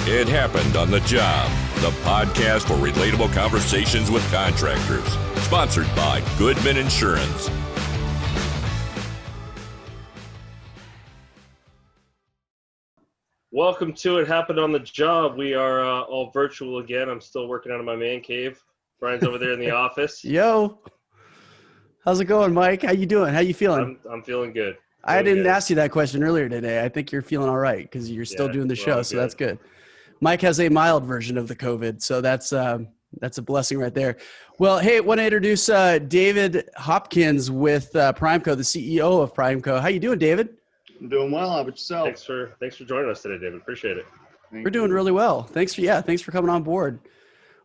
It Happened on the Job, the podcast for relatable conversations with contractors. Sponsored by Goodman Insurance. Welcome to It Happened on the Job. We are all virtual again. I'm still working out of my man cave. Brian's over there in the office. Yo, how's it going, Mike? How you doing? How you feeling? I'm feeling good. I didn't ask you that question earlier today. I think you're feeling all right because you're still doing the show, so that's good. Mike has a mild version of the COVID, so that's a blessing right there. Well, hey, I want to introduce David Hopkins with PrimeCo, the CEO of PrimeCo. How you doing, David? I'm doing well. How about yourself? Thanks for joining us today, David. Appreciate it. We're doing really well. Thanks for coming on board.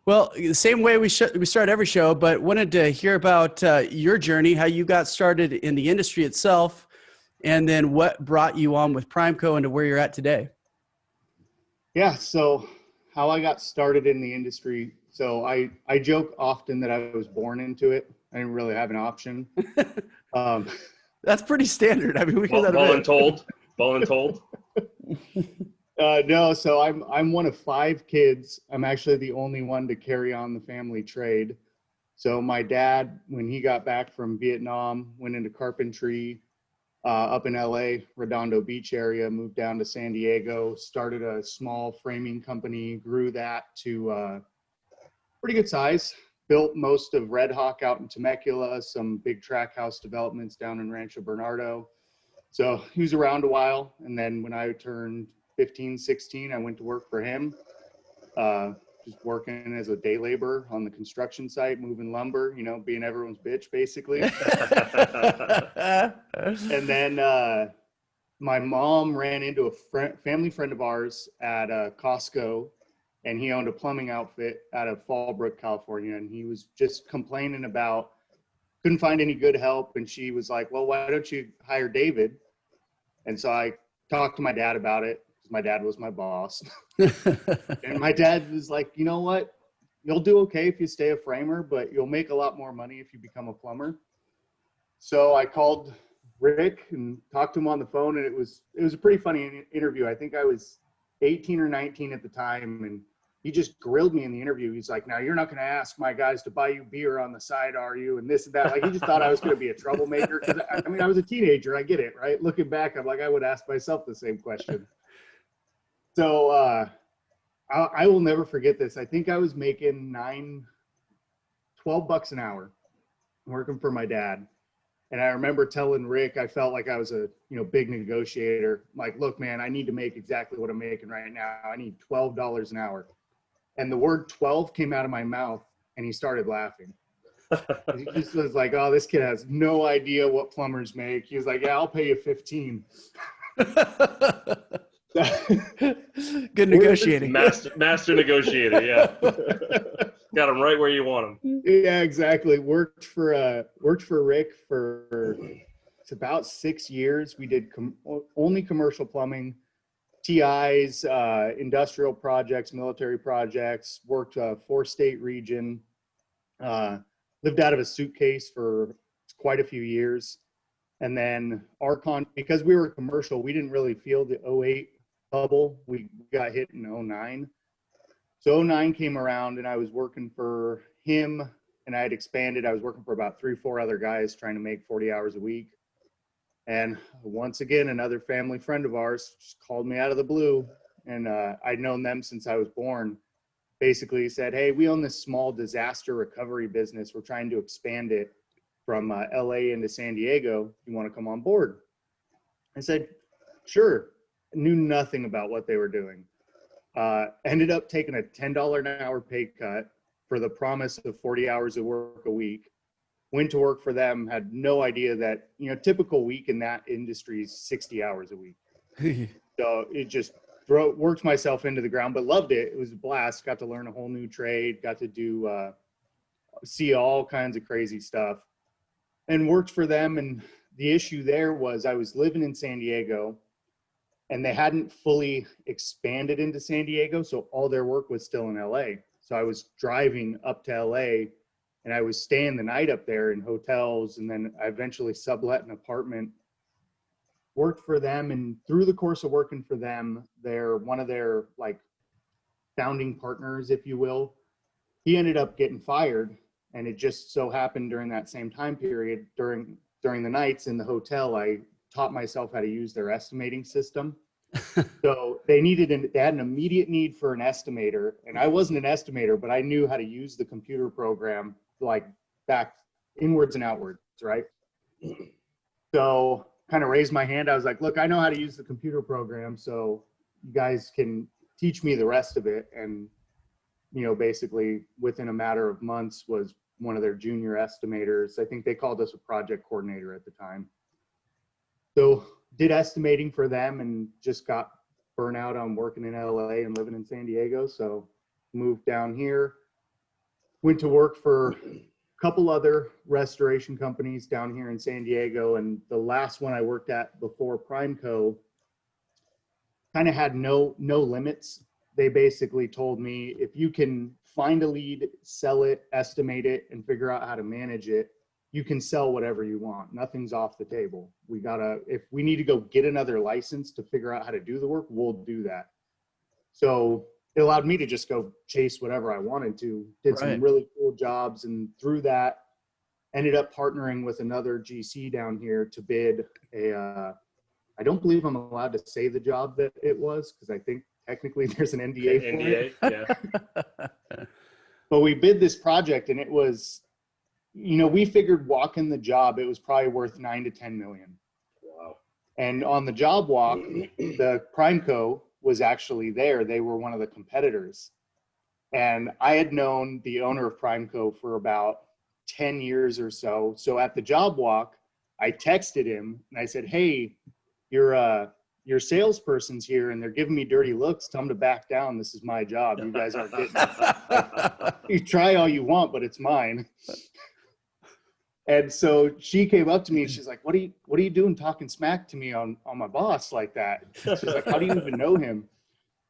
Well, the same way we start every show, but wanted to hear about your journey, how you got started in the industry itself, and then what brought you on with PrimeCo and to where you're at today. Yeah, so how I got started in the industry. So I joke often that I was born into it. I didn't really have an option. That's pretty standard. I mean, we hear that Voluntold. No, so I'm one of 5 kids. I'm actually the only one to carry on the family trade. So my dad, when he got back from Vietnam, went into carpentry up in LA, Redondo Beach area, moved down to San Diego, started a small framing company, grew that to pretty good size, built most of Red Hawk out in Temecula, some big track house developments down in Rancho Bernardo. So he was around a while. And then when I turned 15, 16, I went to work for him, just working as a day laborer on the construction site, moving lumber, being everyone's bitch, basically. And then my mom ran into a family friend of ours at Costco, and he owned a plumbing outfit out of Fallbrook, California. And he was just complaining about, couldn't find any good help. And she was like, well, why don't you hire David? And so I talked to my dad about it. My dad was my boss. And my dad was like, you know what? You'll do okay if you stay a framer, but you'll make a lot more money if you become a plumber. So I called Rick and talked to him on the phone, and it was a pretty funny interview. I think I was 18 or 19 at the time, and he just grilled me in the interview. He's like, now you're not going to ask my guys to buy you beer on the side, are you? And this and that. Like, he just thought I was going to be a troublemaker. Because I was a teenager. I get it, right? Looking back, I'm like, I would ask myself the same question. So I will never forget this. I think I was making $12 an hour working for my dad. And I remember telling Rick, I felt like I was a big negotiator. I'm like, look, man, I need to make exactly what I'm making right now. I need $12 an hour. And the word 12 came out of my mouth, and he started laughing. He just was like, oh, this kid has no idea what plumbers make. He was like, yeah, I'll pay you 15. Good negotiating. Master negotiator, yeah. Got him right where you want him. Yeah, exactly. Worked for Rick for it's about 6 years. We did only commercial plumbing, TIs, industrial projects, military projects. Worked 4-state region. Lived out of a suitcase for quite a few years. And then because we were commercial, we didn't really feel the 08 bubble. We got hit in 09. So 09 came around, and I was working for him, and I had expanded. I was working for about 3-4 other guys trying to make 40 hours a week. And once again, another family friend of ours just called me out of the blue, and I'd known them since I was born. Basically said, hey, we own this small disaster recovery business. We're trying to expand it from LA into San Diego. You want to come on board? I said, sure. Knew nothing about what they were doing. Ended up taking a $10 an hour pay cut for the promise of 40 hours of work a week. Went to work for them, had no idea that, typical week in that industry is 60 hours a week. So it just worked myself into the ground, but loved it. It was a blast. Got to learn a whole new trade, got to see all kinds of crazy stuff, and worked for them. And the issue there was I was living in San Diego, and they hadn't fully expanded into San Diego, so all their work was still in LA. So I was driving up to LA, and I was staying the night up there in hotels, and then I eventually sublet an apartment. Worked for them, and through the course of working for them, one of their founding partners, if you will. He ended up getting fired, and it just so happened during that same time period, during the nights in the hotel, I taught myself how to use their estimating system. So they had an immediate need for an estimator, and I wasn't an estimator, but I knew how to use the computer program like back inwards and outwards, right? So kind of raised my hand. I was like, look, I know how to use the computer program, so you guys can teach me the rest of it. And, you know, basically within a matter of months was one of their junior estimators. I think they called us a project coordinator at the time. So did estimating for them and just got burnout on working in LA and living in San Diego. So moved down here, went to work for a couple other restoration companies down here in San Diego. And the last one I worked at before PrimeCo kind of had no limits. They basically told me, if you can find a lead, sell it, estimate it, and figure out how to manage it, you can sell whatever you want. Nothing's off the table. If we need to go get another license to figure out how to do the work, we'll do that. So it allowed me to just go chase whatever I wanted to. Did some really cool jobs, and through that, ended up partnering with another GC down here to bid I don't believe I'm allowed to say the job that it was, because I think technically there's an NDA for it. Yeah. But we bid this project, and it was, you know, we figured walking the job, it was probably worth 9 to 10 million. Wow. And on the job walk, the PrimeCo was actually there. They were one of the competitors. And I had known the owner of PrimeCo for about 10 years or so. So at the job walk, I texted him and I said, hey, your salesperson's here and they're giving me dirty looks. Tell them to back down. This is my job. You guys aren't getting it. You try all you want, but it's mine. And so she came up to me and she's like, what are you doing talking smack to me on my boss like that? She's like, how do you even know him?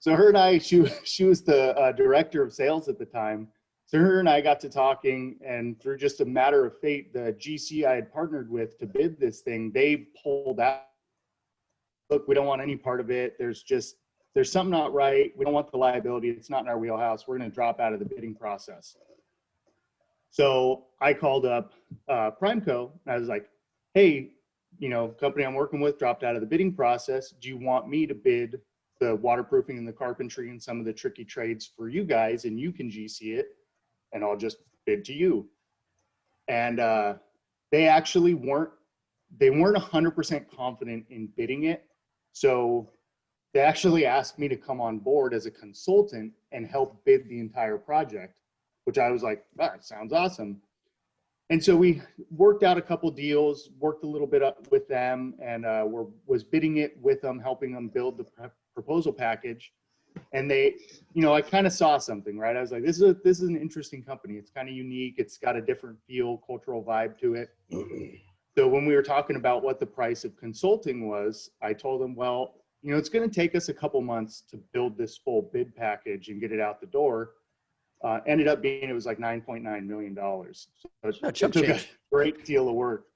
So her and I, she was the director of sales at the time. So her and I got to talking, and through just a matter of fate, the GC I had partnered with to bid this thing, they pulled out. Look, we don't want any part of it. There's something not right. We don't want the liability. It's not in our wheelhouse. We're going to drop out of the bidding process. So I called up PrimeCo, and I was like, hey, you know, company I'm working with dropped out of the bidding process. Do you want me to bid the waterproofing and the carpentry and some of the tricky trades for you guys, and you can GC it, and I'll just bid to you? And they actually weren't 100% confident in bidding it. So they actually asked me to come on board as a consultant and help bid the entire project, which I was like, that sounds awesome. And so we worked out a couple deals, worked a little bit up with them, and was bidding it with them, helping them build the proposal package. And they, you know, I kind of saw something, right? I was like, this is an interesting company. It's kind of unique. It's got a different feel, cultural vibe to it. So when we were talking about what the price of consulting was, I told them, well, you know, it's going to take us a couple months to build this full bid package and get it out the door. Ended up being, it was like $9.9 million. So it took a great deal of work.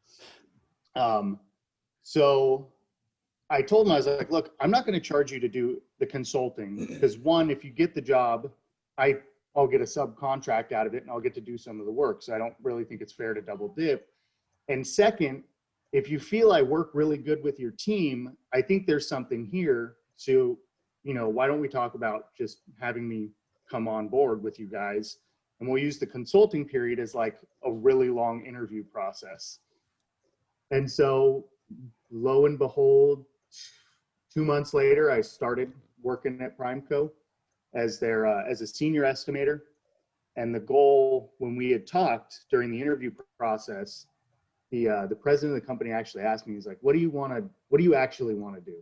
So I told him, I was like, look, I'm not going to charge you to do the consulting, because one, if you get the job, I'll get a subcontract out of it and I'll get to do some of the work. So I don't really think it's fair to double dip. And second, if you feel I work really good with your team, I think there's something here. So, you know, why don't we talk about just having me come on board with you guys? And we'll use the consulting period as like a really long interview process. And so lo and behold, 2 months later, I started working at PrimeCo as a senior estimator. And the goal, when we had talked during the interview process, the president of the company actually asked me, he's like, what do you actually want to do?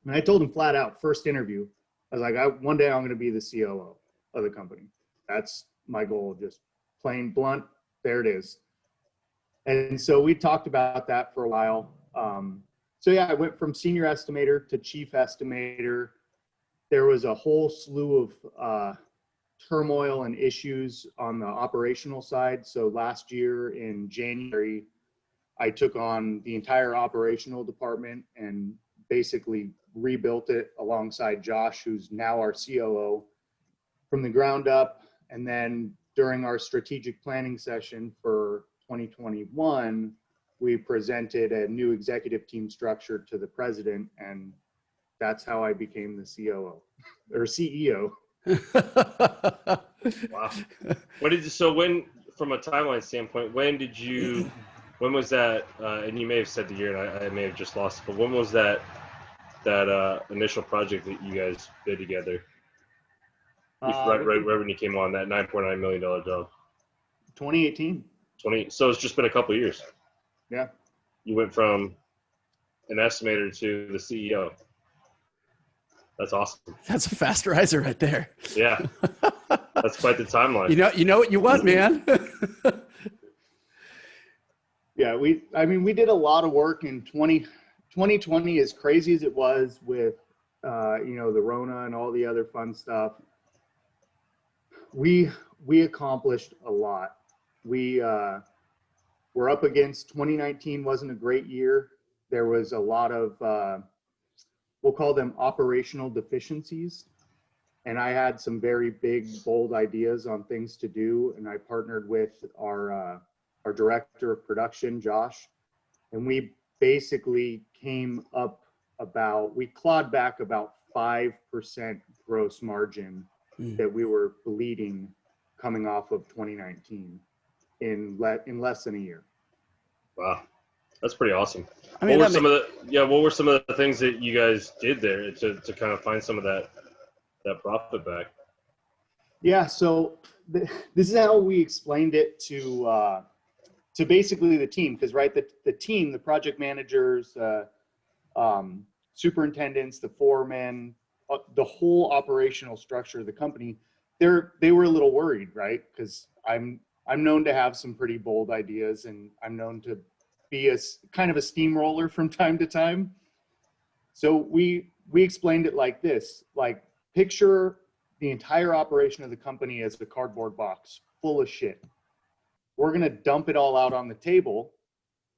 And I told him flat out, first interview, I was like, one day I'm going to be the COO of the company. That's my goal, just plain blunt, there it is. And so we talked about that for a while. So yeah, I went from senior estimator to chief estimator. There was a whole slew of turmoil and issues on the operational side. So last year in January, I took on the entire operational department and basically rebuilt it alongside Josh, who's now our COO. from the ground up. And then during our strategic planning session for 2021, we presented a new executive team structure to the president, and that's how I became the COO or CEO. Wow. When, from a timeline standpoint, when was that, and you may have said the year and I may have just lost it, but when was that initial project that you guys did together? Right when you came on that $9.9 million job. 2018. So it's just been a couple of years. Yeah. You went from an estimator to the CEO. That's awesome. That's a fast riser right there. Yeah. That's quite the timeline. You know what you want, man. Yeah, we did a lot of work in 2020, as crazy as it was with, the Rona and all the other fun stuff. We accomplished a lot. We're up against 2019 wasn't a great year. There was a lot of, we'll call them operational deficiencies. And I had some very big, bold ideas on things to do. And I partnered with our director of production, Josh, and we basically we clawed back about 5% gross margin that we were bleeding coming off of 2019 in less than a year. Wow. That's pretty awesome. I mean, what were some of the things that you guys did there to kind of find some of that profit back? Yeah. So this is how we explained it to basically the team, because the team, the project managers, superintendents, the foremen, the whole operational structure of the company, they were a little worried, right? Because I'm known to have some pretty bold ideas, and I'm known to be a kind of a steamroller from time to time. So we explained it like this: like, picture the entire operation of the company as a cardboard box full of shit. We're going to dump it all out on the table,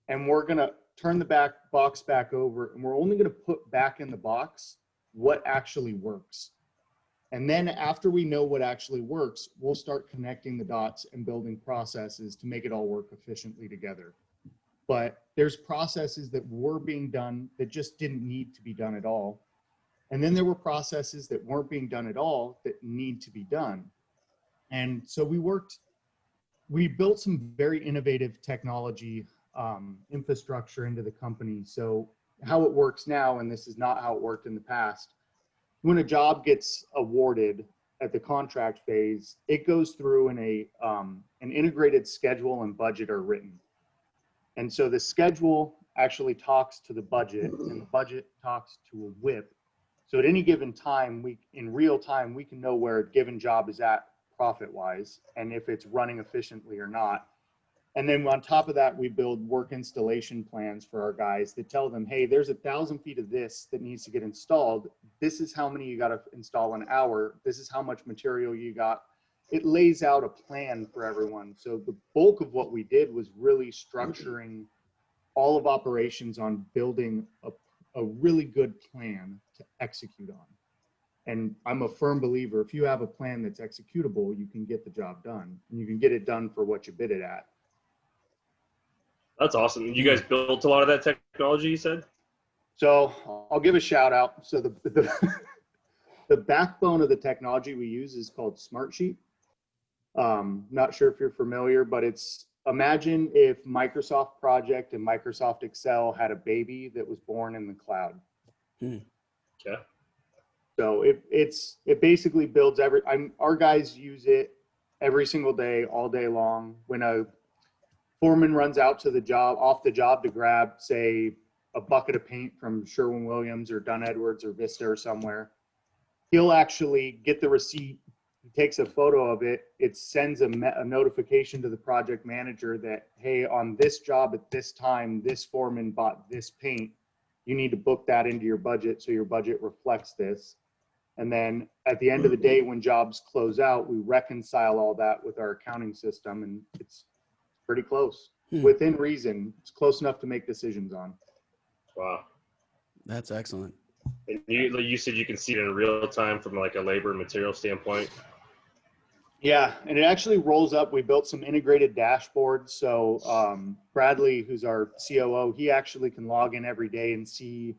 and we're going to turn the box back over, and we're only going to put back in the box what actually works. And then after we know what actually works, we'll start connecting the dots and building processes to make it all work efficiently together. But there's processes that were being done that just didn't need to be done at all. And then there were processes that weren't being done at all that need to be done. And so we built some very innovative technology infrastructure into the company. So how it works now, and this is not how it worked in the past, when a job gets awarded at the contract phase, it goes through in an integrated schedule and budget are written. And so the schedule actually talks to the budget, and the budget talks to a whip. So at any given time, in real time, we can know where a given job is at profit-wise, and if it's running efficiently or not. And then on top of that, we build work installation plans for our guys that tell them, hey, there's 1,000 feet of this that needs to get installed. This is how many you got to install an hour. This is how much material you got. It lays out a plan for everyone. So the bulk of what we did was really structuring all of operations on building a really good plan to execute on. And I'm a firm believer, if you have a plan that's executable, you can get the job done, and you can get it done for what you bid it at. That's awesome. You guys built a lot of that technology, you said? So I'll give a shout out. So the backbone of the technology we use is called Smartsheet. Not sure if you're familiar, but imagine if Microsoft Project and Microsoft Excel had a baby that was born in the cloud. Okay. So it basically builds our guys use it every single day, all day long. When a foreman runs out to off the job to grab, say, a bucket of paint from Sherwin-Williams or Dunn Edwards or Vista or somewhere, he'll actually get the receipt. He takes a photo of it. It sends a notification to the project manager that, hey, on this job at this time, this foreman bought this paint. You need to book that into your budget so your budget reflects this. And then at the end of the day, when jobs close out, we reconcile all that with our accounting system, and it's pretty close. Within reason, it's close enough to make decisions on. Wow. That's excellent. And you said you can see it in real time from like a labor and material standpoint. Yeah, and it actually rolls up. We built some integrated dashboards. So Bradley, who's our COO, he actually can log in every day and see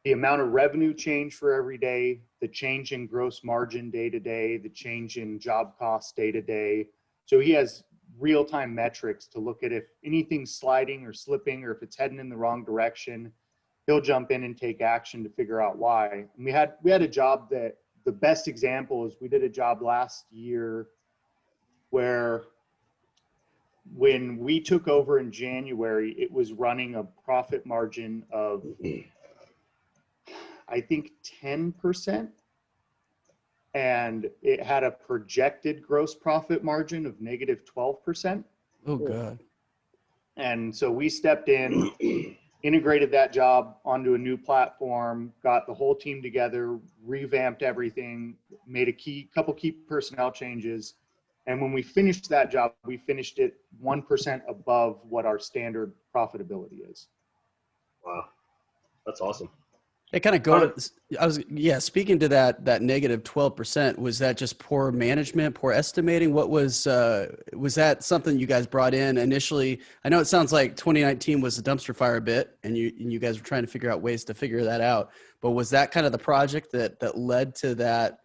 the amount of revenue change for every day, the change in gross margin day to day, the change in job costs day to day. So he has real-time metrics to look at if anything's sliding or slipping, or if it's heading in the wrong direction. He'll jump in and take action to figure out why. And we had a job that, the best example is we did a job last year where when we took over in January, it was running a profit margin of, I think, 10%. And it had a projected gross profit margin of negative 12%. Oh, God. And so we stepped in, integrated that job onto a new platform, got the whole team together, revamped everything, made a couple key personnel changes. And when we finished that job, we finished it 1% above what our standard profitability is. Wow. That's awesome. It kind of go. Speaking to that negative 12%, was that just poor management, poor estimating? What was that something you guys brought in initially? I know it sounds like 2019 was a dumpster fire a bit, and you guys were trying to figure out ways to figure that out. But was that kind of the project that led to that,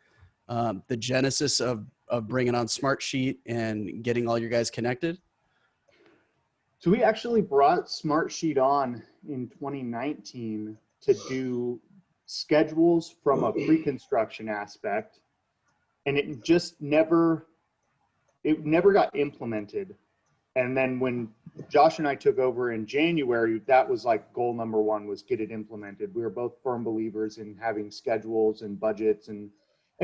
the genesis of bringing on Smartsheet and getting all your guys connected? So we actually brought Smartsheet on in 2019 to do schedules from a pre-construction aspect, and it just never got implemented. And then when Josh and I took over in January, that was like goal number one, was get it implemented. We were both firm believers in having schedules and budgets, and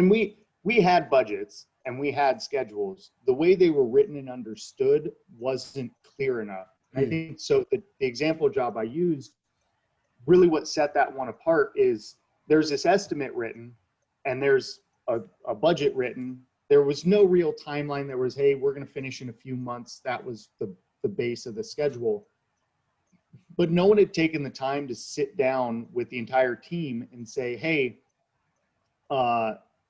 we had budgets and we had schedules. The way they were written and understood wasn't clear enough. I think so. The example job I used, really what set that one apart is there's this estimate written and there's a budget written. There was no real timeline. There was, hey, we're going to finish in a few months. That was the base of the schedule. But no one had taken the time to sit down with the entire team and say, hey,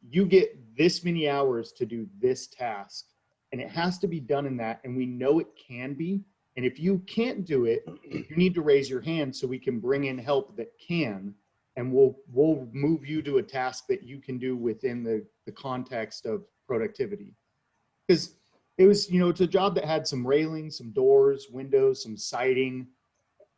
you get this many hours to do this task, and it has to be done in that. And we know it can be. And if you can't do it, you need to raise your hand so we can bring in help that can, and we'll move you to a task that you can do within the context of productivity. Because it was, it's a job that had some railings, some doors, windows, some siding.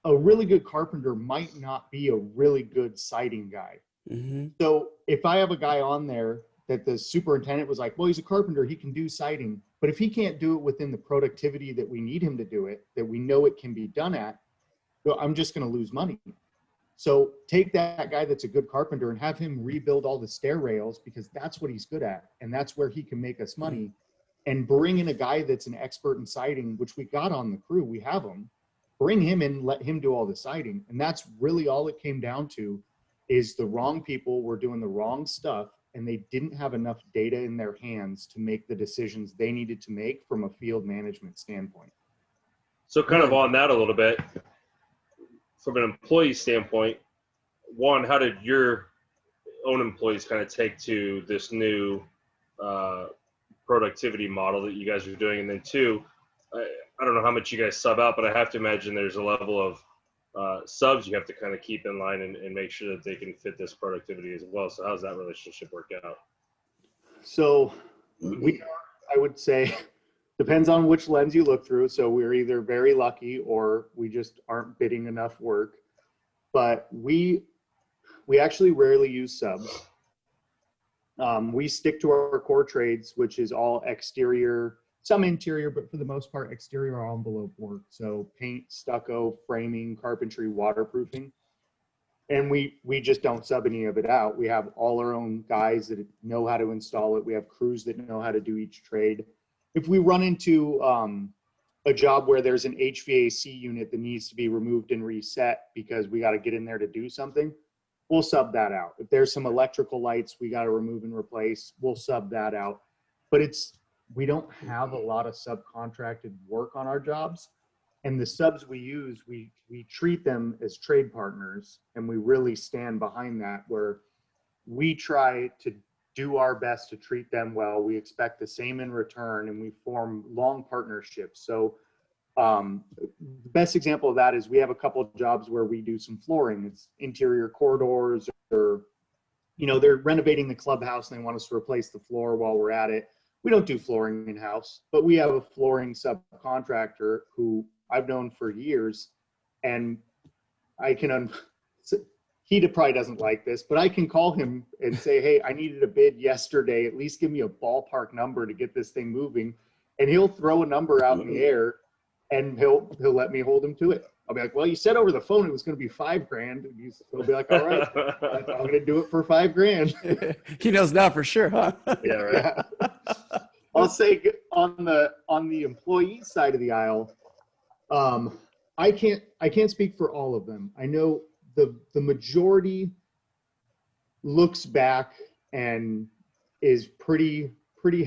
A really good carpenter might not be a really good siding guy. Mm-hmm. So if I have a guy on there that the superintendent was like, well, he's a carpenter, he can do siding. But if he can't do it within the productivity that we need him to do it, that we know it can be done at, well, I'm just going to lose money. So take that guy that's a good carpenter and have him rebuild all the stair rails, because that's what he's good at. And that's where he can make us money. And bring in a guy that's an expert in siding, which we got on the crew. We have him. Bring him in, let him do all the siding. And that's really all it came down to, is the wrong people were doing the wrong stuff, and they didn't have enough data in their hands to make the decisions they needed to make from a field management standpoint. So kind of on that a little bit, from an employee standpoint, one, how did your own employees kind of take to this new productivity model that you guys are doing? And then two, I don't know how much you guys sub out, but I have to imagine there's a level of subs you have to kind of keep in line and make sure that they can fit this productivity as well. So how's that relationship work out? So I would say, depends on which lens you look through. So we're either very lucky or we just aren't bidding enough work. But we actually rarely use subs. We stick to our core trades, which is all exterior, some interior, but for the most part, exterior envelope work. So paint, stucco, framing, carpentry, waterproofing. And we just don't sub any of it out. We have all our own guys that know how to install it. We have crews that know how to do each trade. If we run into a job where there's an HVAC unit that needs to be removed and reset because we got to get in there to do something, we'll sub that out. If there's some electrical lights we got to remove and replace, we'll sub that out. But we don't have a lot of subcontracted work on our jobs. And the subs we use, we treat them as trade partners, and we really stand behind that, where we try to do our best to treat them well. We expect the same in return, and we form long partnerships. So the best example of that is we have a couple of jobs where we do some flooring. It's interior corridors, or, you know, they're renovating the clubhouse and they want us to replace the floor while we're at it. We don't do flooring in-house, but we have a flooring subcontractor who I've known for years, and I can, he probably doesn't like this, but I can call him and say, hey, I needed a bid yesterday. At least give me a ballpark number to get this thing moving. And he'll throw a number out in the air, and he'll let me hold him to it. I'll be like, well, you said over the phone it was going to be $5,000. And he'll be like, all right, I'm going to do it for $5,000. He knows now for sure, huh? Yeah, right. Yeah. I'll say on the employee side of the aisle, I can't speak for all of them. I know the majority looks back and is pretty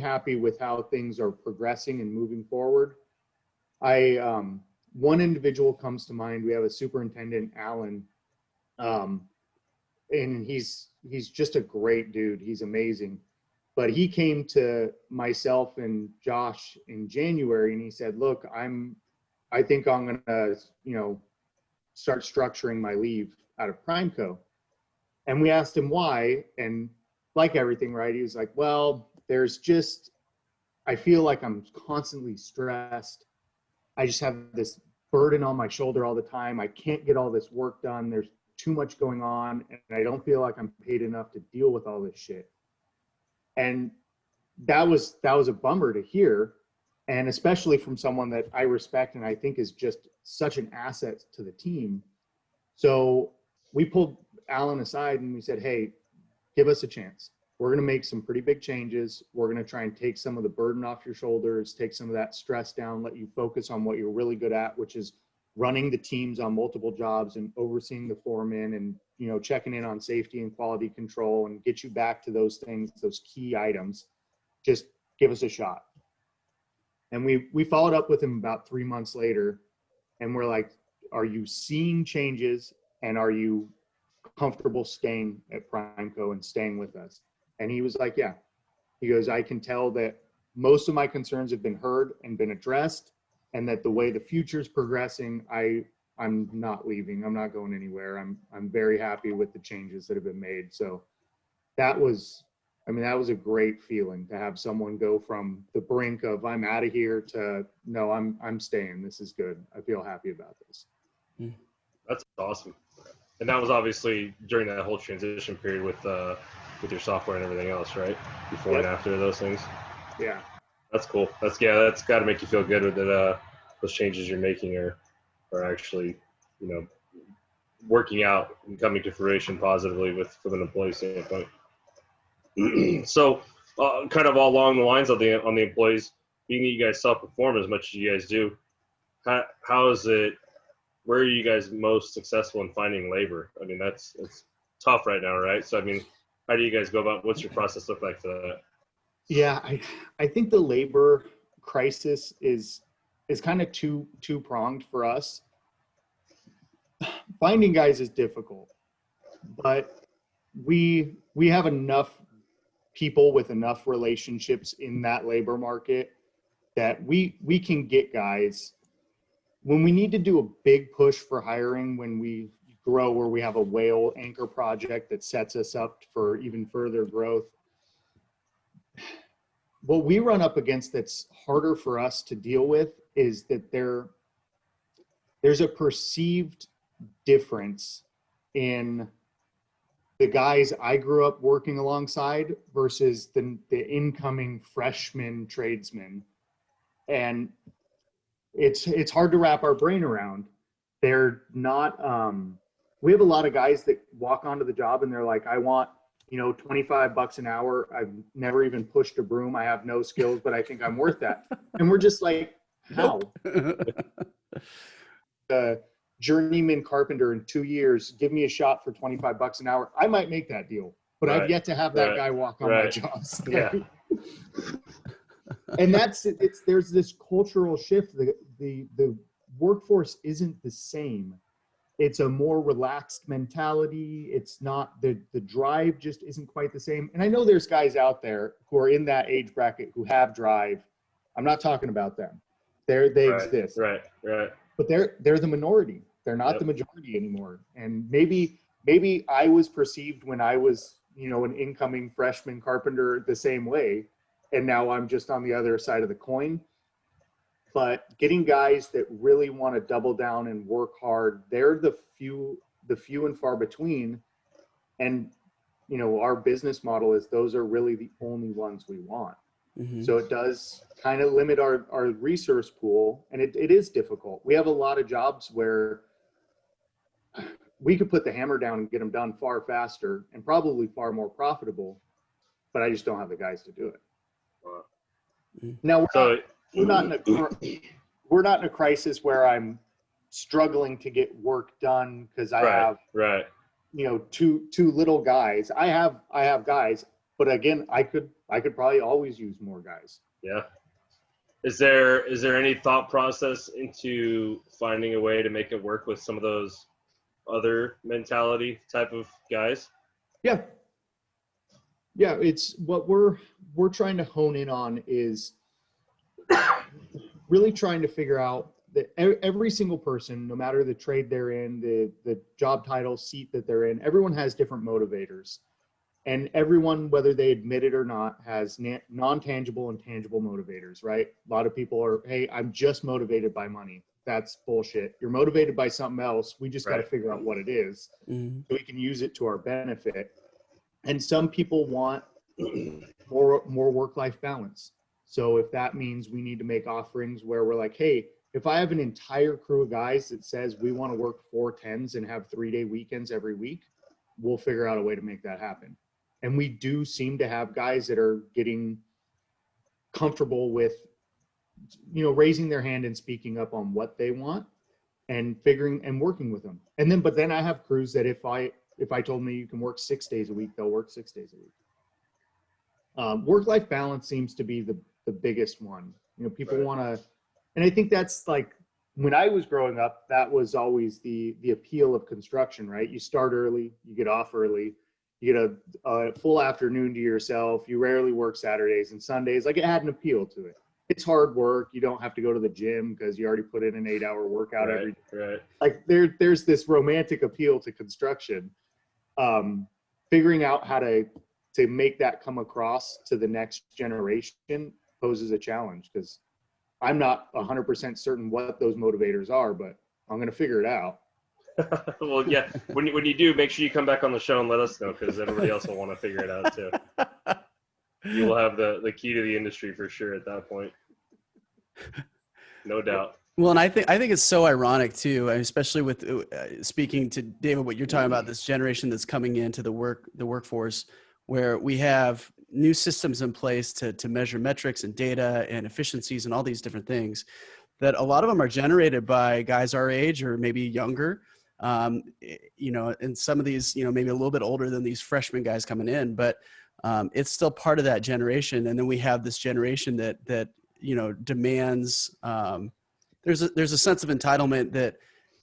happy with how things are progressing and moving forward. One individual comes to mind. We have a superintendent, Alan, and he's just a great dude. He's amazing. But he came to myself and Josh in January, and he said, look, I think I'm going to, you know, start structuring my leave out of PrimeCo. And we asked him why. And like everything, right, he was like, well, I feel like I'm constantly stressed. I just have this burden on my shoulder all the time. I can't get all this work done. There's too much going on, and I don't feel like I'm paid enough to deal with all this shit. And that was a bummer to hear, and especially from someone that I respect and I think is just such an asset to the team. So we pulled Alan aside and we said, hey, give us a chance. We're going to make some pretty big changes. We're going to try and take some of the burden off your shoulders, take some of that stress down, let you focus on what you're really good at, which is running the teams on multiple jobs and overseeing the foreman and, you know, checking in on safety and quality control, and get you back to those things, those key items. Just give us a shot. And we followed up with him about 3 months later, and we're like, are you seeing changes, and are you comfortable staying at PrimeCo and staying with us? And he was like, yeah. He goes, I can tell that most of my concerns have been heard and been addressed, and that the way the future is progressing, I'm not leaving. I'm not going anywhere. I'm very happy with the changes that have been made. So that was a great feeling to have someone go from the brink of I'm out of here to no, I'm staying. This is good. I feel happy about this. That's awesome. And that was obviously during that whole transition period with your software and everything else, right? Before and after those things. Yeah. That's cool. That's got to make you feel good with that. Those changes you're making are actually, you know, working out and coming to fruition positively from an employee standpoint. So, kind of all along the lines of the employees, being that you guys self-perform as much as you guys do, how is it? Where are you guys most successful in finding labor? I mean, it's tough right now, right? So, I mean, how do you guys go about? What's your process look like for that? Yeah, I think the labor crisis is kind of two-pronged for us. Finding guys is difficult, but we have enough people with enough relationships in that labor market that we can get guys. When we need to do a big push for hiring, when we grow, where we have a whale anchor project that sets us up for even further growth, what we run up against that's harder for us to deal with is that there's a perceived difference in the guys I grew up working alongside versus the incoming freshman tradesmen. And it's hard to wrap our brain around. They're not, we have a lot of guys that walk onto the job and they're like, I want, you know, $25 an hour. I've never even pushed a broom. I have no skills, but I think I'm worth that. And we're just like, how? Journeyman carpenter in 2 years, give me a shot for $25 an hour. I might make that deal, but I've yet to have that guy walk on my jobs. Yeah. And there's this cultural shift. The workforce isn't the same. it's a more relaxed mentality. It's not the drive just isn't quite the same. And I know there's guys out there who are in that age bracket who have drive. I'm not talking about them. They exist. Right. But they're the minority. They're not the majority anymore. And maybe I was perceived when I was, an incoming freshman carpenter the same way. And now I'm just on the other side of the coin. But getting guys that really want to double down and work hard, they're the few and far between. And, our business model is those are really the only ones we want. Mm-hmm. So it does kind of limit our resource pool, and it is difficult. We have a lot of jobs where we could put the hammer down and get them done far faster and probably far more profitable, but I just don't have the guys to do it. Now we're not in a crisis where I'm struggling to get work done because I have two little guys. I have guys, but again, I could probably always use more guys. Yeah. Is there any thought process into finding a way to make it work with some of those other mentality type of guys? Yeah. It's what we're trying to hone in on is really trying to figure out that every single person, no matter the trade they're in, the job title, seat that they're in, everyone has different motivators. And everyone, whether they admit it or not, has non-tangible and tangible motivators, right? A lot of people are, hey, I'm just motivated by money. That's bullshit. You're motivated by something else. We just got to figure out what it is so we can use it to our benefit. And some people want more work-life balance. So if that means we need to make offerings where we're like, hey, if I have an entire crew of guys that says we want to work 4 10s and have 3-day weekends every week, we'll figure out a way to make that happen. And we do seem to have guys that are getting comfortable with, raising their hand and speaking up on what they want and figuring and working with them. But then I have crews that if I told them you can work 6 days a week, they'll work 6 days a week. Work-life balance seems to be the biggest one. People want to, and I think that's like when I was growing up, that was always the appeal of construction, right? You start early, you get off early. You get a full afternoon to yourself. You rarely work Saturdays and Sundays. Like, it had an appeal to it. It's hard work. You don't have to go to the gym because you already put in an 8-hour workout every day. Right. Like there's this romantic appeal to construction. Figuring out how to make that come across to the next generation poses a challenge because I'm not 100% certain what those motivators are, but I'm going to figure it out. Well, yeah. When you do, make sure you come back on the show and let us know because everybody else will want to figure it out too. You will have the key to the industry for sure at that point. No doubt. Well, and I think it's so ironic too, especially with speaking to David, what you're talking about, this generation that's coming into the workforce, where we have new systems in place to measure metrics and data and efficiencies and all these different things. That a lot of them are generated by guys our age or maybe younger. And some of these, maybe a little bit older than these freshman guys coming in, but it's still part of that generation. And then we have this generation that demands, there's a sense of entitlement that,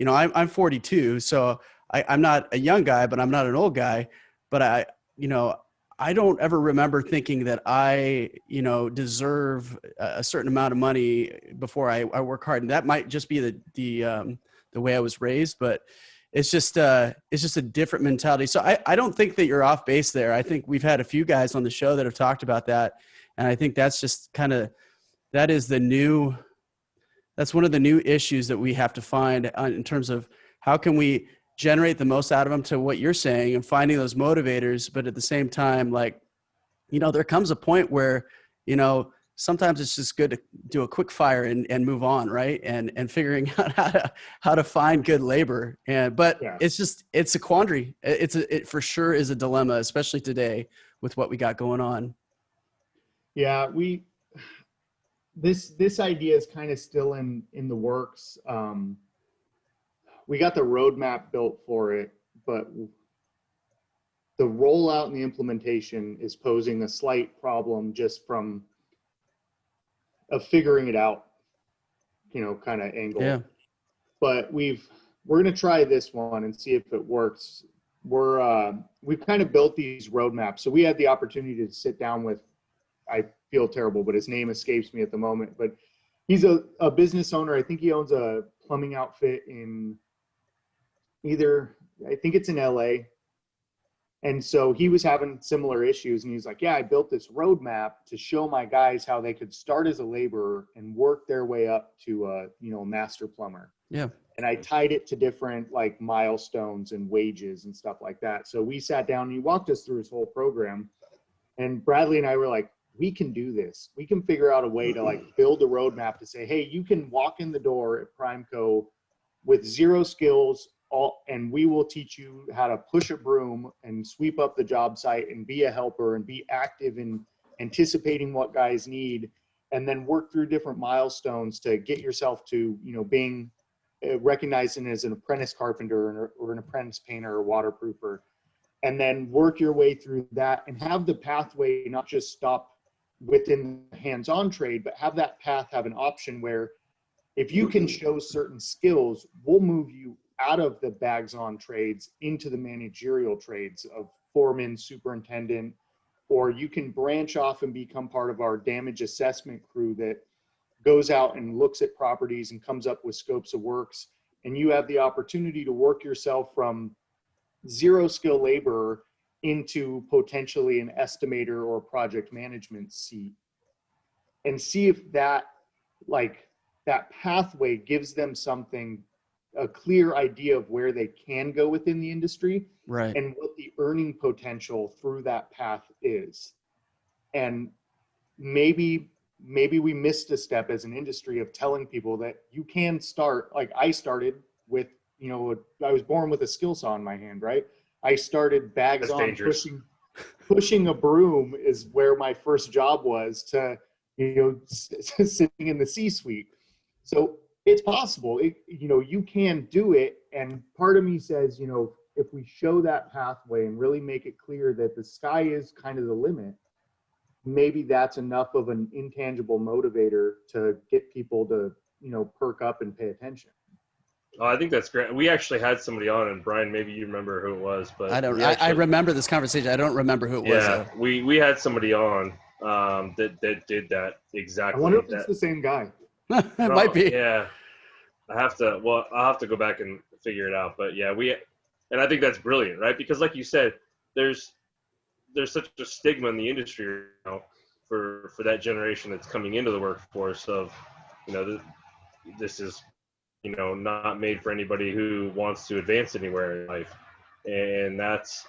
I'm 42, so I'm not a young guy, but I'm not an old guy, but I don't ever remember thinking that I, deserve a certain amount of money before I work hard. And that might just be the way I was raised, but it's just a different mentality. So I don't think that you're off base there. I think we've had a few guys on the show that have talked about that. And I think that's just that's one of the new issues that we have to find in terms of how can we generate the most out of them, to what you're saying, and finding those motivators. But at the same time, there comes a point where, sometimes it's just good to do a quick fire and move on. Right. And figuring out how to find good labor. It's a quandary. It for sure is a dilemma, especially today with what we got going on. Yeah. This idea is kind of still in the works. We got the roadmap built for it, but the rollout and the implementation is posing a slight problem just from a figuring it out, kind of angle. Yeah. But we've we're going to try this one and see if it works. We've kind of built these roadmaps. So we had the opportunity to sit down with, I feel terrible, but his name escapes me at the moment, but he's a business owner. I think he owns a plumbing outfit in I think it's in LA. And so he was having similar issues, and he's like, yeah, I built this roadmap to show my guys how they could start as a laborer and work their way up to a master plumber. Yeah. And I tied it to different like milestones and wages and stuff like that. So we sat down and he walked us through his whole program. And Bradley and I were like, we can do this. We can figure out a way to like build a roadmap to say, hey, you can walk in the door at PrimeCo with zero skills, and we will teach you how to push a broom and sweep up the job site and be a helper and be active in anticipating what guys need, and then work through different milestones to get yourself to, being recognized as an apprentice carpenter or an apprentice painter or waterproofer, and then work your way through that and have the pathway not just stop within hands-on trade, but have that path have an option where if you can show certain skills, we'll move you out of the bags-on trades into the managerial trades of foreman, superintendent, or you can branch off and become part of our damage assessment crew that goes out and looks at properties and comes up with scopes of works. And you have the opportunity to work yourself from zero skill laborer into potentially an estimator or project management seat, and see if that pathway gives them a clear idea of where they can go within the industry, right, and what the earning potential through that path is. And maybe we missed a step as an industry of telling people that you can start, like I started with, I was born with a skill saw in my hand, right? I started bags That's on dangerous. pushing a broom is where my first job was, to, sitting in the C-suite. So it's possible, you can do it. And part of me says, if we show that pathway and really make it clear that the sky is kind of the limit, maybe that's enough of an intangible motivator to get people to, perk up and pay attention. Oh, I think that's great. We actually had somebody on, and Brian, maybe you remember who it was, but I remember this conversation. I don't remember who it was. Yeah, we had somebody on that did that exactly. I wonder if it's the same guy. It might be. Yeah, I'll have to go back and figure it out. But yeah, and I think that's brilliant, right? Because like you said, there's such a stigma in the industry for that generation that's coming into the workforce of, this is, not made for anybody who wants to advance anywhere in life. And that's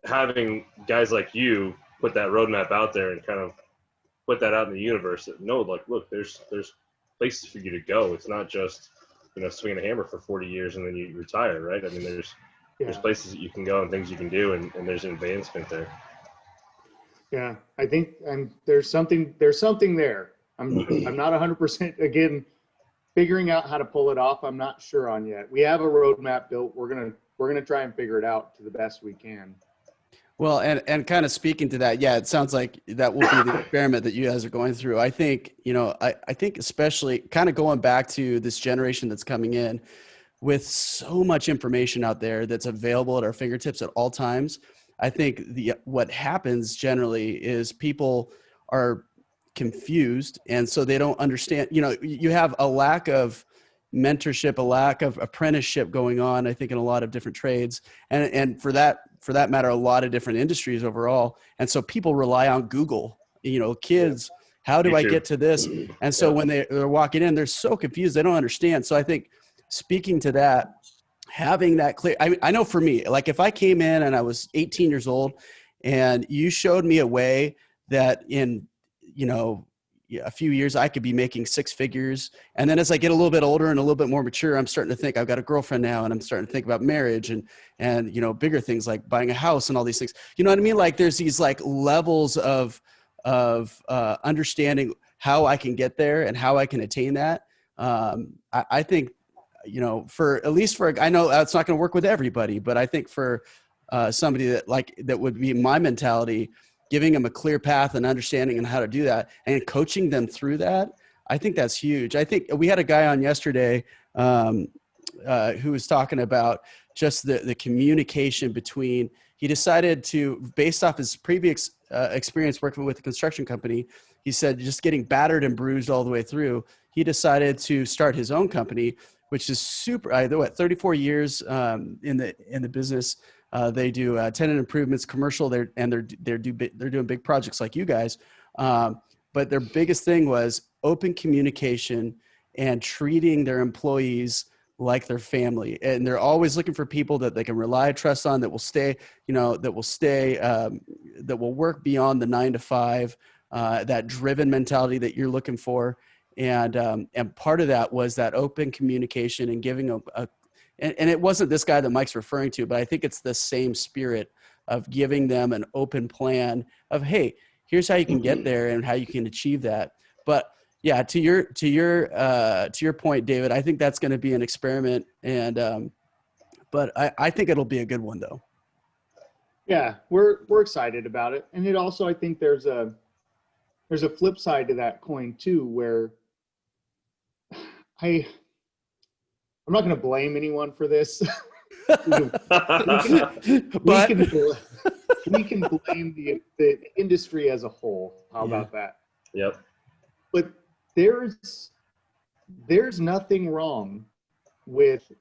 having guys like you put that roadmap out there and kind of put that out in the universe that, no, look, there's places for you to go. It's not just, swinging a hammer for 40 years and then you retire, right? I mean, there's places that you can go and things you can do, and there's advancement there. Yeah, I think there's something there. I'm not 100%, again, figuring out how to pull it off. I'm not sure on yet. We have a roadmap built. We're gonna try and figure it out to the best we can. Well, and kind of speaking to that, yeah, it sounds like that will be the experiment that you guys are going through. I think, I think especially kind of going back to this generation that's coming in with so much information out there that's available at our fingertips at all times. I think what happens generally is people are confused, and so they don't understand. You have a lack of mentorship, a lack of apprenticeship going on, I think, in a lot of different trades, and for that matter, a lot of different industries overall. And so people rely on Google. Kids, how do I get to this? And so when they're walking in, they're so confused, they don't understand. So I think, speaking to that, having that clear, I know for me, like if I came in and I was 18 years old and you showed me a way that in, a few years I could be making six figures. And then as I get a little bit older and a little bit more mature, I'm starting to think I've got a girlfriend now, and I'm starting to think about marriage and bigger things like buying a house and all these things. You know what I mean? Like there's these like levels of understanding how I can get there and how I can attain that. I think, I know that's not going to work with everybody, but I think for somebody that would be my mentality, giving them a clear path and understanding and how to do that and coaching them through that, I think that's huge. I think we had a guy on yesterday who was talking about just the communication between, he decided to, based off his previous experience working with a construction company, he said just getting battered and bruised all the way through, he decided to start his own company, which is super, 34 years in the business. They do tenant improvements, commercial, they're doing big projects like you guys. But their biggest thing was open communication and treating their employees like their family. And they're always looking for people that they can rely, trust on, that will stay, that will work beyond the 9 to 5, that driven mentality that you're looking for. And part of that was that open communication and giving and it wasn't this guy that Mike's referring to, but I think it's the same spirit of giving them an open plan of, hey, here's how you can get there and how you can achieve that. But yeah, to your point, David, I think that's going to be an experiment, and but I think it'll be a good one though. Yeah, we're excited about it, and it also, I think there's a flip side to that coin too, where I'm not going to blame anyone for this. we can blame the industry as a whole. How about that? Yep. But there's nothing wrong with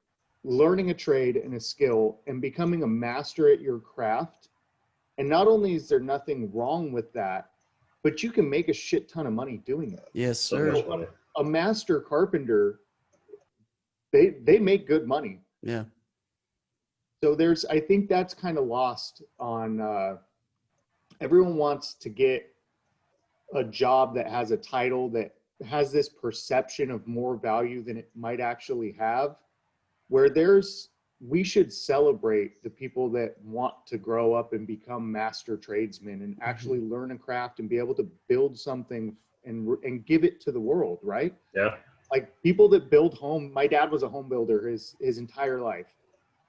learning a trade and a skill and becoming a master at your craft. And not only is there nothing wrong with that, but you can make a shit ton of money doing it. Yes, sir. So a master carpenter, they make good money. Yeah. So I think that's kind of lost on, everyone wants to get a job that has a title that has this perception of more value than it might actually have, where we should celebrate the people that want to grow up and become master tradesmen and actually learn a craft and be able to build something and give it to the world, right? Yeah. Like people that build home, my dad was a home builder his entire life.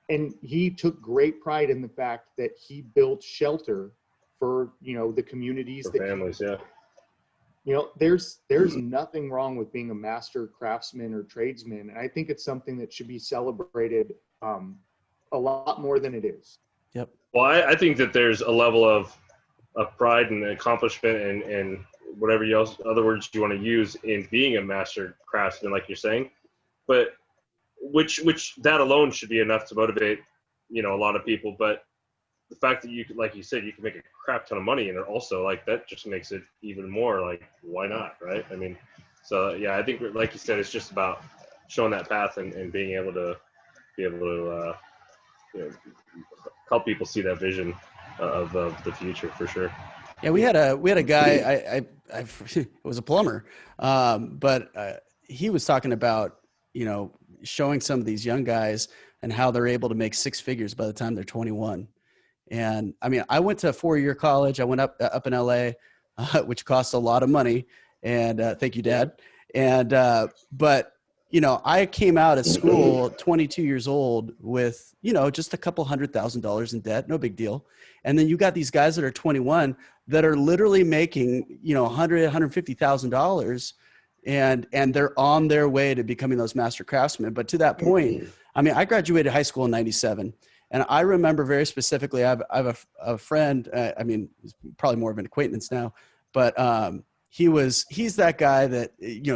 And he took great pride in the fact that he built shelter for, the communities, For families, yeah. There's nothing wrong with being a master craftsman or tradesman. And I think it's something that should be celebrated a lot more than it is. Yep. Well, I think that there's a level of pride and accomplishment and whatever other words you want to use in being a master craftsman, like you're saying, but which that alone should be enough to motivate, a lot of people. But the fact that you, like you said, you can make a crap ton of money, and also like that just makes it even more like, why not, right? I mean, so yeah, I think like you said, it's just about showing that path and being able to help people see that vision of the future for sure. Yeah, we had a guy. I was a plumber, but he was talking about showing some of these young guys and how they're able to make 6 figures by the time they're 21. And I mean, I went to a 4-year college. I went up in LA, which costs a lot of money. And thank you, Dad. And but I came out of school 22 years old with just a couple $100,000 in debt, no big deal. And then you got these guys that are 21 that are literally making $150,000. And they're on their way to becoming those master craftsmen. But to that point, I mean, I graduated high school in '97, and I remember very specifically. I have a friend. I mean, he's probably more of an acquaintance now, but he's that guy that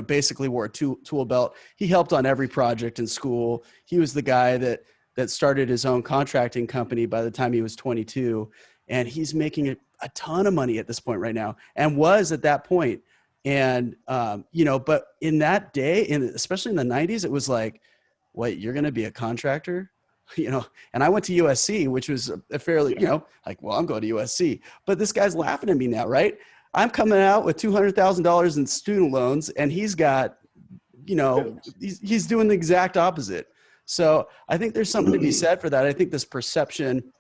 basically wore a tool belt. He helped on every project in school. He was the guy that started his own contracting company by the time he was 22, and he's making a ton of money at this point right now, and was at that point. And, but in that day, especially in the 90s, it was like, what, you're going to be a contractor? And I went to USC, which was a fairly, like, well, I'm going to USC, but this guy's laughing at me now, right? I'm coming out with $200,000 in student loans, and he's got, he's doing the exact opposite. So I think there's something to be said for that. I think this perception,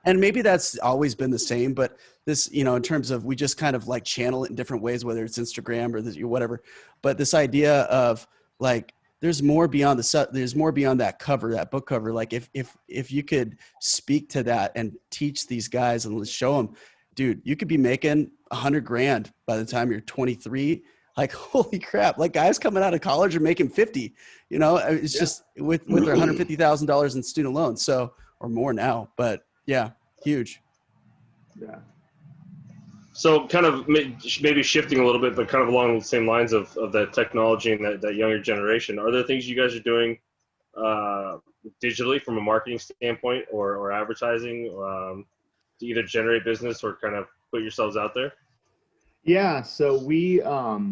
and maybe that's always been the same, but this, in terms of, we just kind of like channel it in different ways, whether it's Instagram or this, whatever, but this idea of like, there's more beyond that cover, that book cover. Like if you could speak to that and teach these guys and show them, dude, you could be making $100,000 by the time you're 23 Like, holy crap, like guys coming out of college are making 50, you know, it's just with their $150,000 in student loans. So, or more now, but yeah, huge. Yeah. So kind of maybe shifting a little bit, but kind of along the same lines of that technology and that younger generation, are there things you guys are doing digitally from a marketing standpoint or advertising to either generate business or kind of put yourselves out there? Yeah. So we have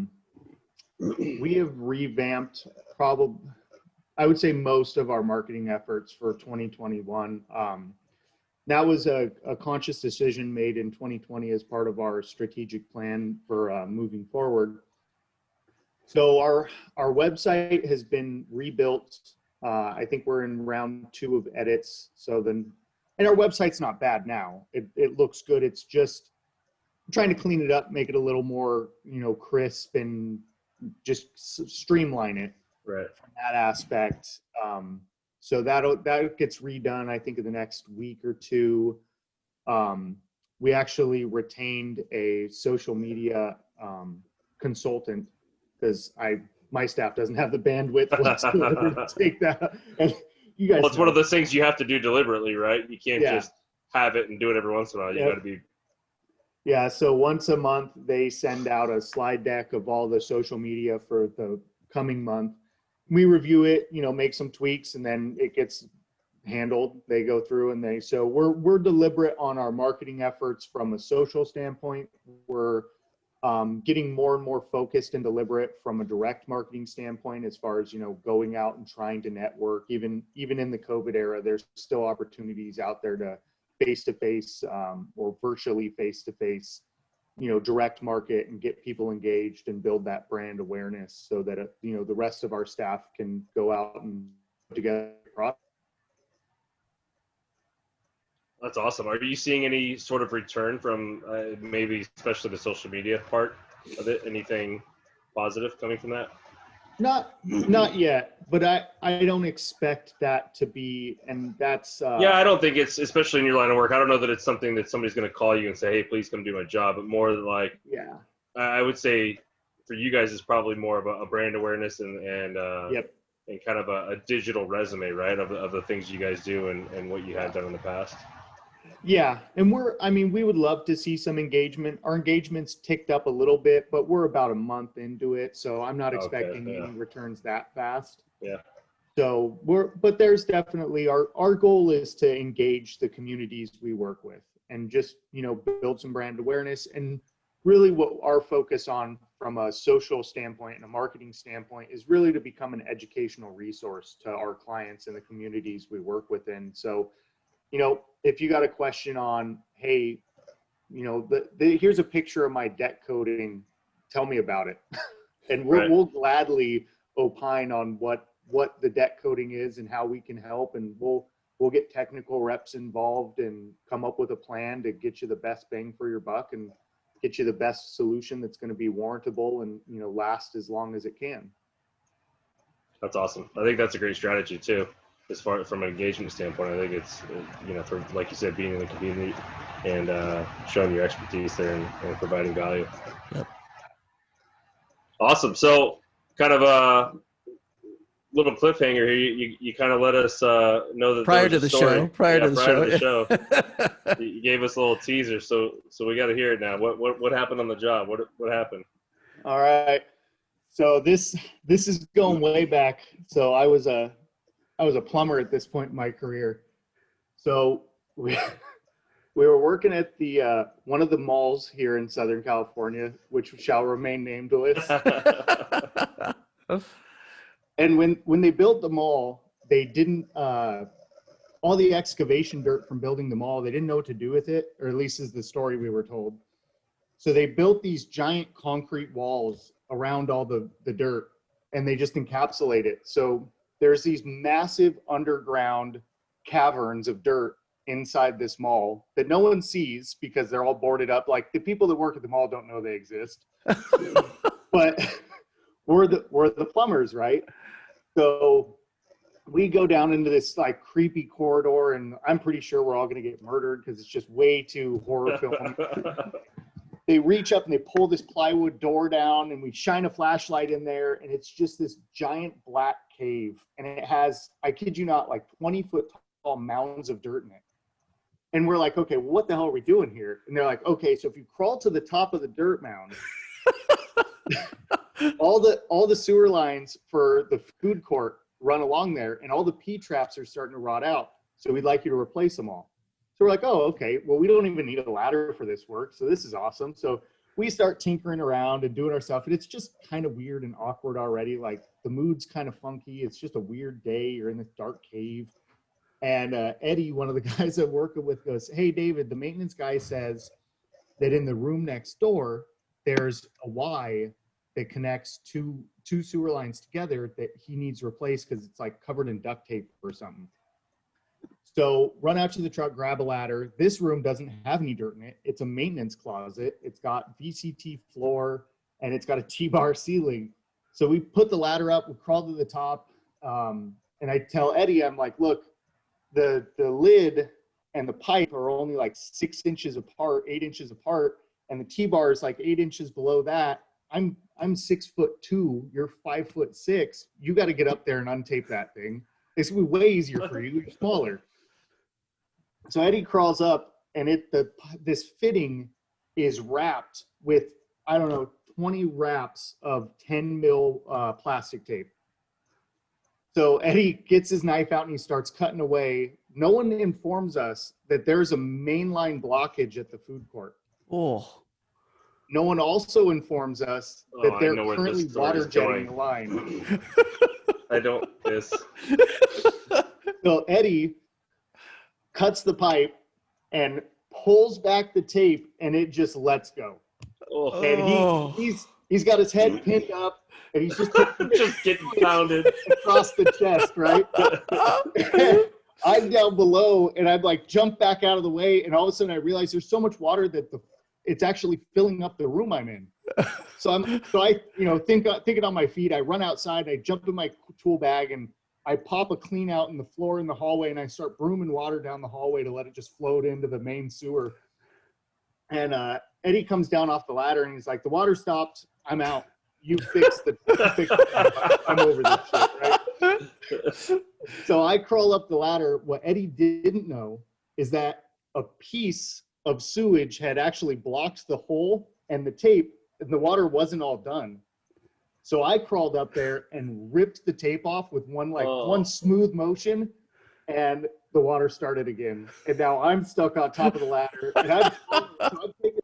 revamped I would say most of our marketing efforts for 2021. That was a conscious decision made in 2020 as part of our strategic plan for moving forward. So our website has been rebuilt. I think we're in round 2 of edits. And our website's not bad now. It looks good. It's just trying to clean it up, make it a little more, crisp and just streamline it. Right. From that aspect. So that gets redone, I think, in the next week or 2. We actually retained a social media consultant because my staff doesn't have the bandwidth whatsoever to take that. And you guys, it's one of those things you have to do deliberately, right? You can't just have it and do it every once in a while. You got to be. Yeah. So once a month, they send out a slide deck of all the social media for the coming month. We review it, make some tweaks, and then it gets handled. They go through and so we're deliberate on our marketing efforts from a social standpoint. We're getting more and more focused and deliberate from a direct marketing standpoint as far as, going out and trying to network. Even in the COVID era, there's still opportunities out there to face-to-face or virtually face-to-face, direct market and get people engaged and build that brand awareness so that, the rest of our staff can go out and put together products. That's awesome. Are you seeing any sort of return from maybe especially the social media part of it? Anything positive coming from that? Not yet, but I don't expect that to be, and that's yeah, I don't think it's, especially in your line of work, I don't know that it's something that somebody's going to call you and say, hey, please come do my job, but more like, yeah, I would say for you guys it's probably more of a brand awareness and kind of a digital resume, right, of the things you guys do and what you have done in the past. Yeah, and we would love to see some engagement. Our engagement's ticked up a little bit, but we're about a month into it, so I'm not expecting any returns that fast. Yeah. So but there's definitely our goal is to engage the communities we work with and just, build some brand awareness. And really what our focus on from a social standpoint and a marketing standpoint is really to become an educational resource to our clients and the communities we work within. So, if you got a question on, hey, here's a picture of my deck coating, tell me about it. And we'll gladly opine on what the deck coating is and how we can help. And we'll get technical reps involved and come up with a plan to get you the best bang for your buck and get you the best solution that's going to be warrantable and, last as long as it can. That's awesome. I think that's a great strategy too. As far from an engagement standpoint, I think it's, for, like you said, being in the community and showing your expertise there and providing value. Yep. Awesome. So kind of a little cliffhanger here. You kind of let us know that prior to the show, you gave us a little teaser. So we got to hear it now. What happened on the job? What happened? All right. So this is going way back. So I was a plumber at this point in my career. So we were working at the one of the malls here in Southern California, which shall remain nameless. And when they built the mall, they didn't all the excavation dirt from building the mall, they didn't know what to do with it, or at least is the story we were told. So they built these giant concrete walls around all the dirt, and they just encapsulate it. So there's these massive underground caverns of dirt inside this mall that no one sees because they're all boarded up. Like, the people that work at the mall don't know they exist. But we're the plumbers, right? So we go down into this like creepy corridor, and I'm pretty sure we're all going to get murdered because it's just way too horror film. they reach up and they pull this plywood door down, and we shine a flashlight in there, and it's just this giant black cave. And it has, I kid you not, like 20-foot tall mounds of dirt in it. And we're like, okay, well, what the hell are we doing here? And they're like, okay, so if you crawl to the top of the dirt mound, all the sewer lines for the food court run along there, and all the P-traps are starting to rot out. So we'd like you to replace them all. So we're like, oh, okay, well, we don't even need a ladder for this work, so this is awesome. So we start tinkering around and doing our stuff, and it's just kind of weird and awkward already. Like, the mood's kind of funky. It's just a weird day. You're in this dark cave. And Eddie, one of the guys I'm working with, goes, hey, David, the maintenance guy says that in the room next door, there's a Y that connects two sewer lines together that he needs replaced because it's like covered in duct tape or something. So run out to the truck, grab a ladder. This room doesn't have any dirt in it. It's a maintenance closet. It's got VCT floor, and it's got a T-bar ceiling. So we put the ladder up, we crawl to the top, and I tell Eddie, I'm like, look, the lid and the pipe are only like 6 inches apart, 8 inches apart, and the T-bar is like 8 inches below that. I'm 6'2", you're 5'6". You got to get up there and untape that thing. It's gonna be way easier for you. You're smaller. So Eddie crawls up, and this fitting is wrapped with, I don't know, 20 wraps of 10 mil plastic tape. So Eddie gets his knife out and he starts cutting away. No one informs us that there's a mainline blockage at the food court. Oh. No one also informs us that they're currently water jetting the line. I don't this. So Eddie cuts the pipe and pulls back the tape, and it just lets go. Oh. And he's got his head pinned up, and he's just getting pounded across the chest, right? I'm down below, and I'm like jump back out of the way, and all of a sudden I realize there's so much water that it's actually filling up the room I'm in. So I thinking on my feet, I run outside, I jump in my tool bag, and I pop a clean out in the floor in the hallway, and I start brooming water down the hallway to let it just float into the main sewer. And Eddie comes down off the ladder, and he's like, the water stopped, I'm out. You fix the I'm over this shit, right? So I crawl up the ladder. What Eddie didn't know is that a piece of sewage had actually blocked the hole and the tape, and the water wasn't all done. So I crawled up there and ripped the tape off with one smooth motion, and the water started again. And now I'm stuck on top of the ladder, and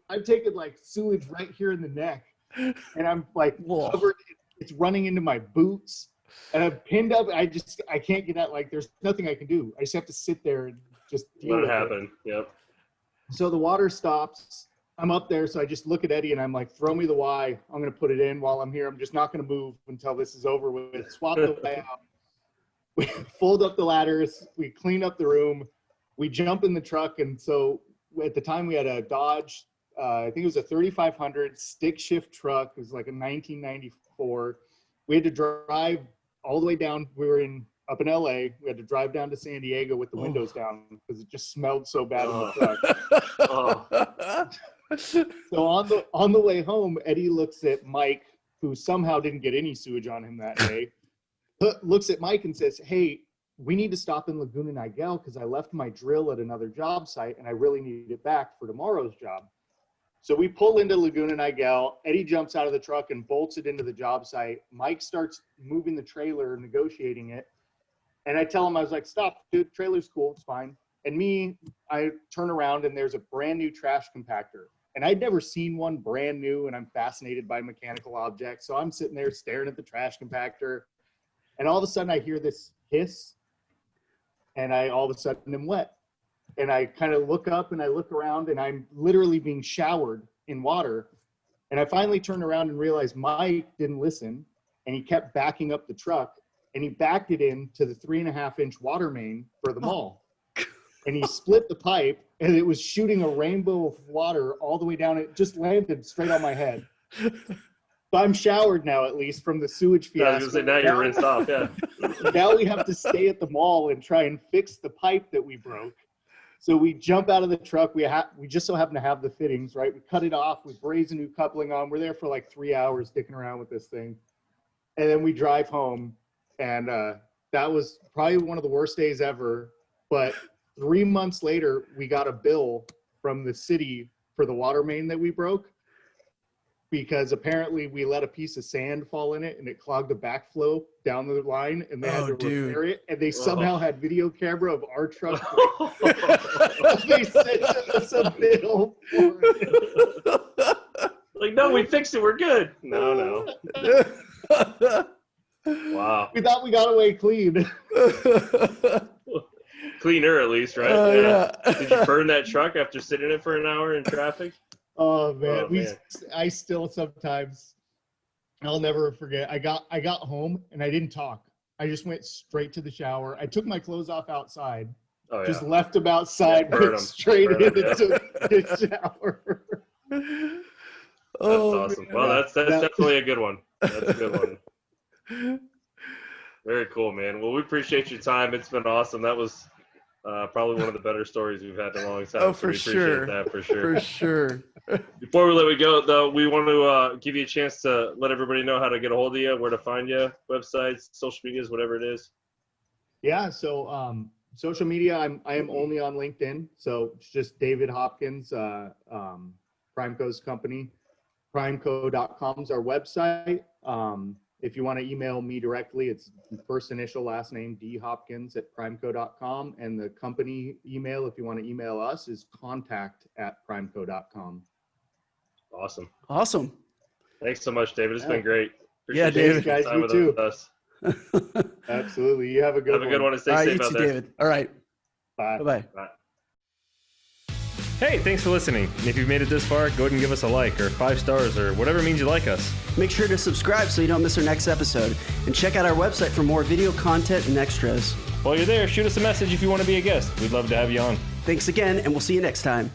I've taken like sewage right here in the neck, and I'm like covered. It's running into my boots, and I'm pinned up. I can't get out. Like, there's nothing I can do. I just have to sit there and just deal with it. Let it happen. Yep. So the water stops. I'm up there, so I just look at Eddie, and I'm like, throw me the Y. I'm going to put it in while I'm here. I'm just not going to move until this is over with. Swap the Y out. We fold up the ladders. We clean up the room. We jump in the truck. And so at the time, we had a Dodge, I think it was a 3500 stick shift truck. It was like a 1994. We had to drive all the way down. We were up in LA. We had to drive down to San Diego with the windows down because it just smelled so bad in the truck. So on the way home, Eddie looks at Mike, who somehow didn't get any sewage on him that day, looks at Mike and says, hey, we need to stop in Laguna Niguel because I left my drill at another job site and I really need it back for tomorrow's job. So we pull into Laguna Niguel. Eddie jumps out of the truck and bolts it into the job site. Mike starts moving the trailer, negotiating it. And I tell him, I was like, stop, dude, trailer's cool, it's fine. And I turn around and there's a brand new trash compactor. And I'd never seen one brand new, and I'm fascinated by mechanical objects. So I'm sitting there staring at the trash compactor. And all of a sudden I hear this hiss, and I all of a sudden am wet. And I kind of look up and I look around, and I'm literally being showered in water. And I finally turned around and realized Mike didn't listen, and he kept backing up the truck, and he backed it into the 3.5-inch water main for the mall. And he split the pipe, and it was shooting a rainbow of water all the way down. It just landed straight on my head. So I'm showered now, at least, from the sewage fiasco. Now you're rinsed off, yeah. Now we have to stay at the mall and try and fix the pipe that we broke. So we jump out of the truck. We just so happen to have the fittings, right? We cut it off. We braze a new coupling on. We're there for like 3 hours dicking around with this thing. And then we drive home. And that was probably one of the worst days ever. But 3 months later, we got a bill from the city for the water main that we broke, because apparently we let a piece of sand fall in it and it clogged the backflow down the line, and they had to repair it. And they somehow had video camera of our truck. They sent us a bill for it. Like, no, we fixed it. We're good. No. Wow. We thought we got away clean. Cleaner, at least, right? Yeah. Did you burn that truck after sitting in it for an hour in traffic? Oh man, I still sometimes, I'll never forget. I got home and I didn't talk. I just went straight to the shower. I took my clothes off outside, just left them outside, went straight into the shower. That's awesome. Man. Well, that's definitely a good one. That's a good one. Very cool, man. Well, we appreciate your time. It's been awesome. That was probably one of the better stories we've had in a long time. Oh, so for we appreciate sure. that, for sure. For sure. Before we let you go, though, we want to give you a chance to let everybody know how to get a hold of you, where to find you, websites, social medias, whatever it is. Yeah. So social media, I am only on LinkedIn. So it's just David Hopkins, PrimeCo's company. PrimeCo.com is our website. If you want to email me directly, it's first initial, last name, dhopkins@primeco.com. And the company email, if you want to email us, is contact@primeco.com. Awesome. Thanks so much, David. It's been great. Appreciate David. Guys, you too. Us. Absolutely. You have a good one. Have a good one and stay safe out there. David. All right. Bye. Bye-bye. Bye. Hey, thanks for listening. And if you've made it this far, go ahead and give us a like or 5 stars or whatever means you like us. Make sure to subscribe so you don't miss our next episode. And check out our website for more video content and extras. While you're there, shoot us a message if you want to be a guest. We'd love to have you on. Thanks again, and we'll see you next time.